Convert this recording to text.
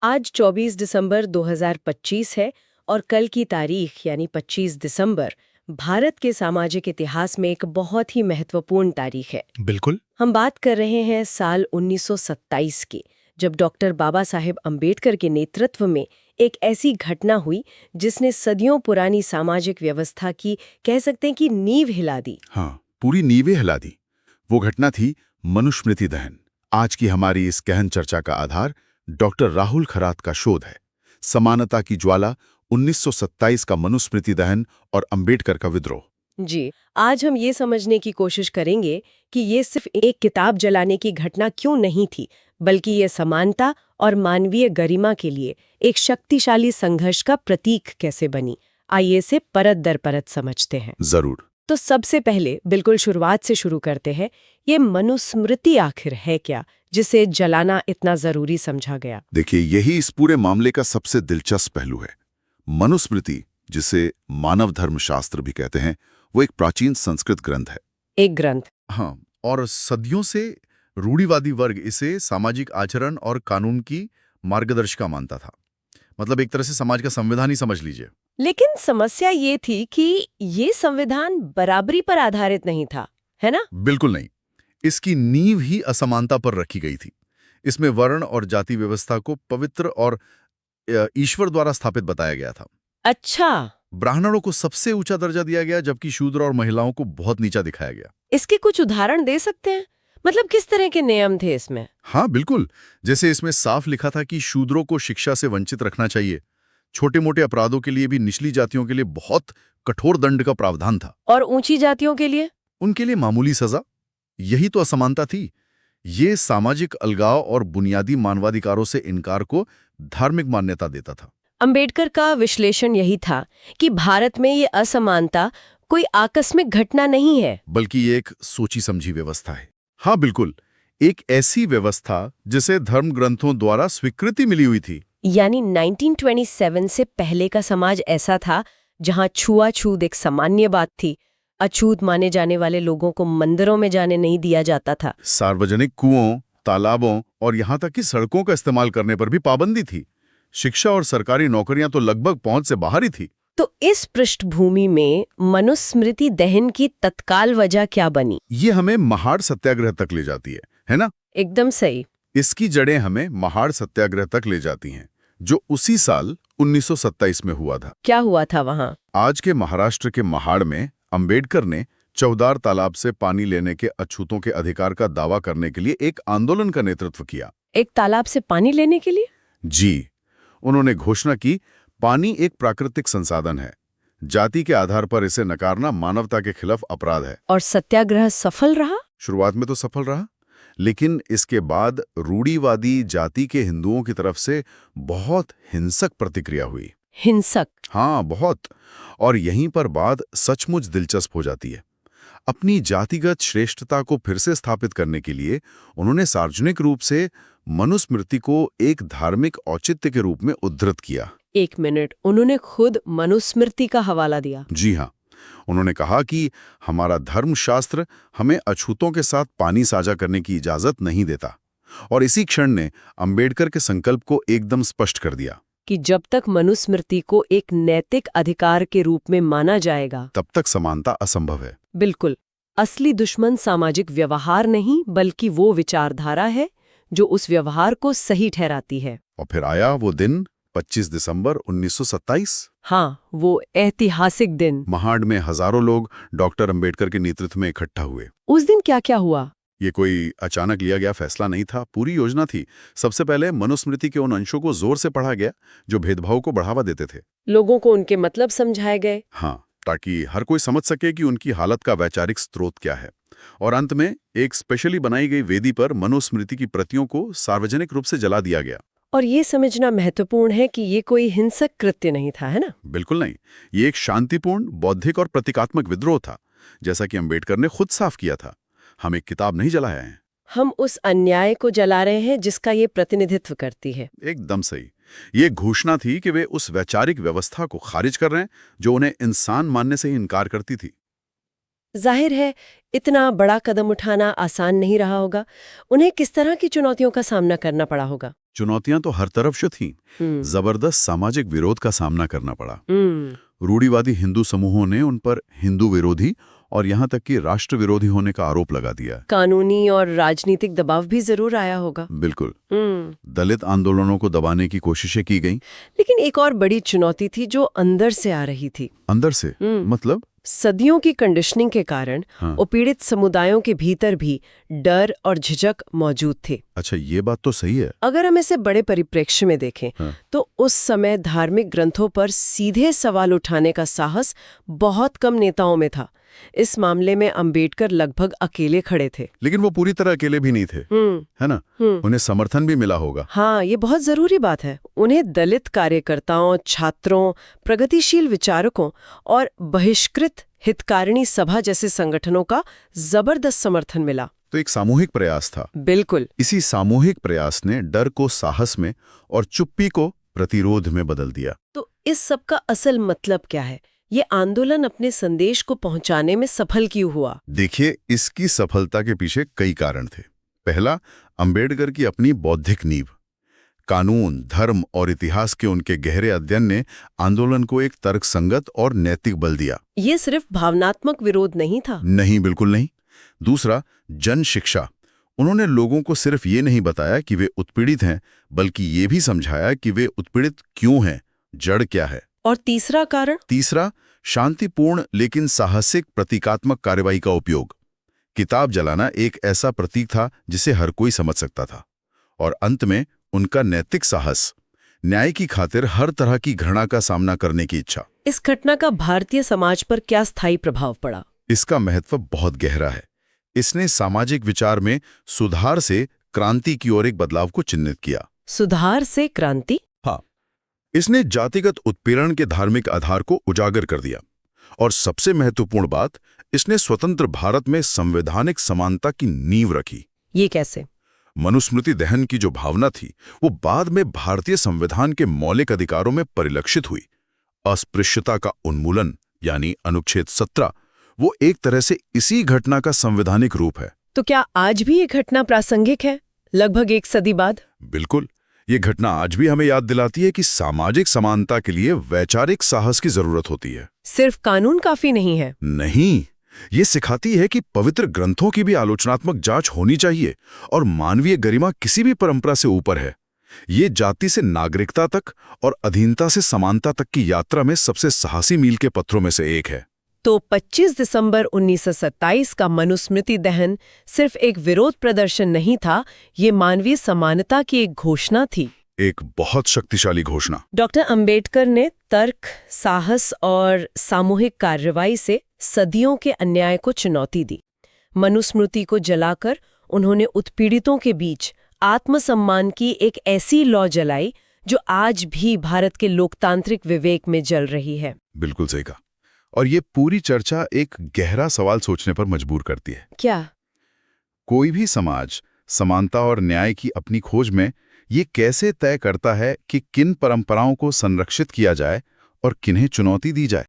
आज 24 दिसंबर 2025 है और कल की तारीख यानी 25 दिसंबर भारत के सामाजिक इतिहास में एक बहुत ही महत्वपूर्ण तारीख है। बिल्कुल। हम बात कर रहे हैं साल 1927 की, जब डॉक्टर बाबा साहेब अंबेडकर के नेतृत्व में एक ऐसी घटना हुई जिसने सदियों पुरानी सामाजिक व्यवस्था की कह सकते हैं कि नींव हिला दी। हाँ, पूरी नींवें हिला दी। वो घटना थी मनुस्मृति दहन। आज की हमारी इस गहन चर्चा का आधार डॉक्टर राहुल खरात का शोध है, समानता की ज्वाला, 1927 का मनुस्मृति दहन और अंबेडकर का विद्रोह। जी, आज हम ये समझने की कोशिश करेंगे कि ये सिर्फ एक किताब जलाने की घटना क्यों नहीं थी, बल्कि ये समानता और मानवीय गरिमा के लिए एक शक्तिशाली संघर्ष का प्रतीक कैसे बनी। आइए इसे परत दर परत समझते हैं। जरूर। तो सबसे पहले बिल्कुल शुरुआत से शुरू करते हैं। ये मनुस्मृति आखिर है क्या, जिसे जलाना इतना जरूरी समझा गया? देखिए, यही इस पूरे मामले का सबसे दिलचस्प पहलू है। मनुस्मृति, जिसे मानव धर्मशास्त्र भी कहते हैं, वो एक प्राचीन संस्कृत ग्रंथ है। एक ग्रंथ। हाँ, और सदियों से रूढ़िवादी वर्ग इसे सामाजिक आचरण और कानून की मार्गदर्शिका मानता था। मतलब एक तरह से समाज का संविधान ही समझ लीजिए। लेकिन समस्या ये थी कि ये संविधान बराबरी पर आधारित नहीं था, है ना? बिल्कुल नहीं। इसकी नींव ही असमानता पर रखी गई थी। इसमें वर्ण और जाति व्यवस्था को पवित्र और ईश्वर द्वारा स्थापित बताया गया था। अच्छा, ब्राह्मणों को सबसे ऊंचा दर्जा दिया गया, जबकि शूद्र और महिलाओं को बहुत नीचा दिखाया गया। इसके कुछ उदाहरण दे सकते हैं? मतलब किस तरह के नियम थे इसमें? हाँ बिल्कुल। जैसे इसमें साफ लिखा था कि शूद्रों को शिक्षा से वंचित रखना चाहिए। छोटे मोटे अपराधों के लिए भी निचली जातियों के लिए बहुत कठोर दंड का प्रावधान था। और ऊंची जातियों के लिए? उनके लिए मामूली सजा। यही तो असमानता थी। ये सामाजिक अलगाव और बुनियादी मानवाधिकारों से इनकार को धार्मिक मान्यता देता था। अंबेडकर का विश्लेषण यही था कि भारत में ये असमानता कोई आकस्मिक घटना नहीं है, बल्कि ये एक सोची समझी व्यवस्था है। हाँ बिल्कुल, एक ऐसी व्यवस्था जिसे धर्म ग्रंथों द्वारा स्वीकृति मिली हुई थी। यानी 1927 से पहले का समाज ऐसा था जहां छुआछूत एक सामान्य बात थी। अछूत माने जाने वाले लोगों को मंदिरों में जाने नहीं दिया जाता था। सार्वजनिक कुओं, तालाबों और यहाँ तक कि सड़कों का इस्तेमाल करने पर भी पाबंदी थी। शिक्षा और सरकारी नौकरियां तो लगभग पहुंच से बाहर ही थी। तो इस पृष्ठभूमि में मनुस्मृति दहन की तत्काल वजह क्या बनी? ये हमें महाड़ सत्याग्रह तक ले जाती है ना? एकदम सही। इसकी जड़ें हमें महाड़ सत्याग्रह तक ले जाती हैं, जो उसी साल 1927 में हुआ था। क्या हुआ था वहां? आज के महाराष्ट्र के महाड़ में अंबेडकर ने चौदार तालाब से पानी लेने के अछूतों के अधिकार का दावा करने के लिए एक आंदोलन का नेतृत्व किया। एक तालाब से पानी लेने के लिए? जी, उन्होंने घोषणा की, पानी एक प्राकृतिक संसाधन है। जाति के आधार पर इसे नकारना मानवता के खिलाफ अपराध है। और सत्याग्रह सफल रहा? शुरुआत में तो सफल रहा, लेकिन इसके बाद रूढ़िवादी जाति के हिंदुओं की तरफ से बहुत हिंसक प्रतिक्रिया हुई। हिंसक? हाँ, बहुत। और यहीं पर बात सचमुच दिलचस्प हो जाती है। अपनी जातिगत श्रेष्ठता को फिर से स्थापित करने के लिए उन्होंने सार्वजनिक रूप से मनुस्मृति को एक धार्मिक औचित्य के रूप में उद्धृत किया। एक मिनट, उन्होंने खुद मनुस्मृति का हवाला दिया? जी हाँ, उन्होंने कहा कि हमारा धर्मशास्त्र हमें अछूतों के साथ पानी साझा करने की इजाजत नहीं देता। और इसी क्षण ने अंबेडकर के संकल्प को एकदम स्पष्ट कर दिया कि जब तक मनुस्मृति को एक नैतिक अधिकार के रूप में माना जाएगा, तब तक समानता असंभव है। बिल्कुल। असली दुश्मन सामाजिक व्यवहार नहीं, बल्कि वो विचारधारा है जो उस व्यवहार को सही ठहराती है। और फिर आया वो दिन, 25 दिसंबर 1927। हाँ, वो ऐतिहासिक दिन। महाड़ में हजारों लोग डॉक्टर अंबेडकर के नेतृत्व में इकट्ठा हुए। उस दिन क्या क्या हुआ? ये कोई अचानक लिया गया फैसला नहीं था, पूरी योजना थी। सबसे पहले मनुस्मृति के उन अंशों को जोर से पढ़ा गया जो भेदभाव को बढ़ावा देते थे। लोगों को उनके मतलब समझाए गए। हाँ, ताकि हर कोई समझ सके कि उनकी हालत का वैचारिक स्रोत क्या है। और अंत में एक स्पेशली बनाई गई वेदी पर मनुस्मृति की प्रतियों को सार्वजनिक रूप से जला दिया गया। और ये समझना महत्वपूर्ण है कि ये कोई हिंसक कृत्य नहीं था, है ना? बिल्कुल नहीं, ये एक शांतिपूर्ण, बौद्धिक और प्रतीकात्मक विद्रोह था। जैसा कि अंबेडकर ने खुद साफ किया था, हम एक किताब नहीं जलाए हैं, हम उस अन्याय को जला रहे हैं जिसका ये प्रतिनिधित्व करती है। एकदम सही। ये घोषणा थी कि वे उस वैचारिक व्यवस्था को खारिज कर रहे हैं जो उन्हें इंसान मानने से ही इनकार करती थी। जाहिर है इतना बड़ा कदम उठाना आसान नहीं रहा होगा। उन्हें किस तरह की चुनौतियों का सामना करना पड़ा होगा? चुनौतियां तो हर तरफ से थीं। जबरदस्त सामाजिक विरोध का सामना करना पड़ा। रूढ़िवादी हिंदू समूहों ने उन पर हिंदू विरोधी और यहाँ तक कि राष्ट्र विरोधी होने का आरोप लगा दिया। कानूनी और राजनीतिक दबाव भी जरूर आया होगा। बिल्कुल। दलित आंदोलनों को दबाने की कोशिशें की गईं। लेकिन एक और बड़ी चुनौती थी जो अंदर से आ रही थी। अंदर से मतलब? सदियों की कंडीशनिंग के कारण उत्पीड़ित समुदायों के भीतर भी डर और झिझक मौजूद थे। अच्छा, ये बात तो सही है। अगर हम इसे बड़े परिप्रेक्ष्य में देखें तो उस समय धार्मिक ग्रंथों पर सीधे सवाल उठाने का साहस बहुत कम नेताओं में था। इस मामले में अंबेडकर लगभग अकेले खड़े थे। लेकिन वो पूरी तरह अकेले भी नहीं थे, है ना? उन्हें समर्थन भी मिला होगा। हाँ, ये बहुत जरूरी बात है। उन्हें दलित कार्यकर्ताओं, छात्रों, प्रगतिशील विचारकों और बहिष्कृत हितकारिणी सभा जैसे संगठनों का जबरदस्त समर्थन मिला। तो एक सामूहिक प्रयास था। बिल्कुल। इसी सामूहिक प्रयास ने डर को साहस में और चुप्पी को प्रतिरोध में बदल दिया। तो इस सब का असल मतलब क्या है? ये आंदोलन अपने संदेश को पहुंचाने में सफल क्यों हुआ? देखिए, इसकी सफलता के पीछे कई कारण थे। पहला, अंबेडकर की अपनी बौद्धिक नींव। कानून, धर्म और इतिहास के उनके गहरे अध्ययन ने आंदोलन को एक तर्कसंगत और नैतिक बल दिया। ये सिर्फ भावनात्मक विरोध नहीं था। नहीं, बिल्कुल नहीं। दूसरा, जन शिक्षा। उन्होंने लोगों को सिर्फ ये नहीं बताया कि वे उत्पीड़ित हैं, बल्कि ये भी समझाया कि वे उत्पीड़ित क्यों हैं, जड़ क्या है। और तीसरा कारण? तीसरा, शांतिपूर्ण लेकिन साहसिक प्रतीकात्मक कार्रवाई का उपयोग। किताब जलाना एक ऐसा प्रतीक था जिसे हर कोई समझ सकता था। और अंत में उनका नैतिक साहस, न्याय की खातिर हर तरह की घृणा का सामना करने की इच्छा। इस घटना का भारतीय समाज पर क्या स्थायी प्रभाव पड़ा? इसका महत्व बहुत गहरा है। इसने सामाजिक विचार में सुधार से क्रांति की ओर एक बदलाव को चिन्हित किया। सुधार से क्रांति? हाँ, इसने जातिगत उत्पीड़न के धार्मिक आधार को उजागर कर दिया। और सबसे महत्वपूर्ण बात, इसने स्वतंत्र भारत में संवैधानिक समानता की नींव रखी। ये कैसे? मनुस्मृति दहन की जो भावना थी, वो बाद में भारतीय संविधान के मौलिक अधिकारों में परिलक्षित हुई। अस्पृश्यता का उन्मूलन यानी अनुच्छेद 17, वो एक तरह से इसी घटना का संवैधानिक रूप है। तो क्या आज भी ये घटना प्रासंगिक है, लगभग एक सदी बाद? बिल्कुल। ये घटना आज भी हमें याद दिलाती है कि सामाजिक समानता के लिए वैचारिक साहस की जरूरत होती है। सिर्फ कानून काफी नहीं है। नहीं, ये सिखाती है कि पवित्र ग्रंथों की भी आलोचनात्मक जांच होनी चाहिए और मानवीय गरिमा किसी भी परंपरा से ऊपर है। ये जाति से नागरिकता तक और अधीनता से समानता तक की यात्रा में सबसे साहसी मील के पत्थरों में से एक है। तो 25 दिसंबर 1927 का मनुस्मृति दहन सिर्फ एक विरोध प्रदर्शन नहीं था, ये मानवीय समानता की एक घोषणा थी। एक बहुत शक्तिशाली घोषणा। डॉक्टर अंबेडकर ने तर्क, साहस और सामूहिक कार्रवाई से सदियों के अन्याय को चुनौती दी। मनुस्मृति को जलाकर उन्होंने उत्पीड़ितों के बीच आत्मसम्मान की एक ऐसी लौ जलाई जो आज भी भारत के लोकतांत्रिक विवेक में जल रही है। बिल्कुल सही कहा। और ये पूरी चर्चा एक गहरा सवाल सोचने पर मजबूर करती है। क्या? कोई भी समाज समानता और न्याय की अपनी खोज में ये कैसे तय करता है कि किन परंपराओं को संरक्षित किया जाए और किन्हें चुनौती दी जाए?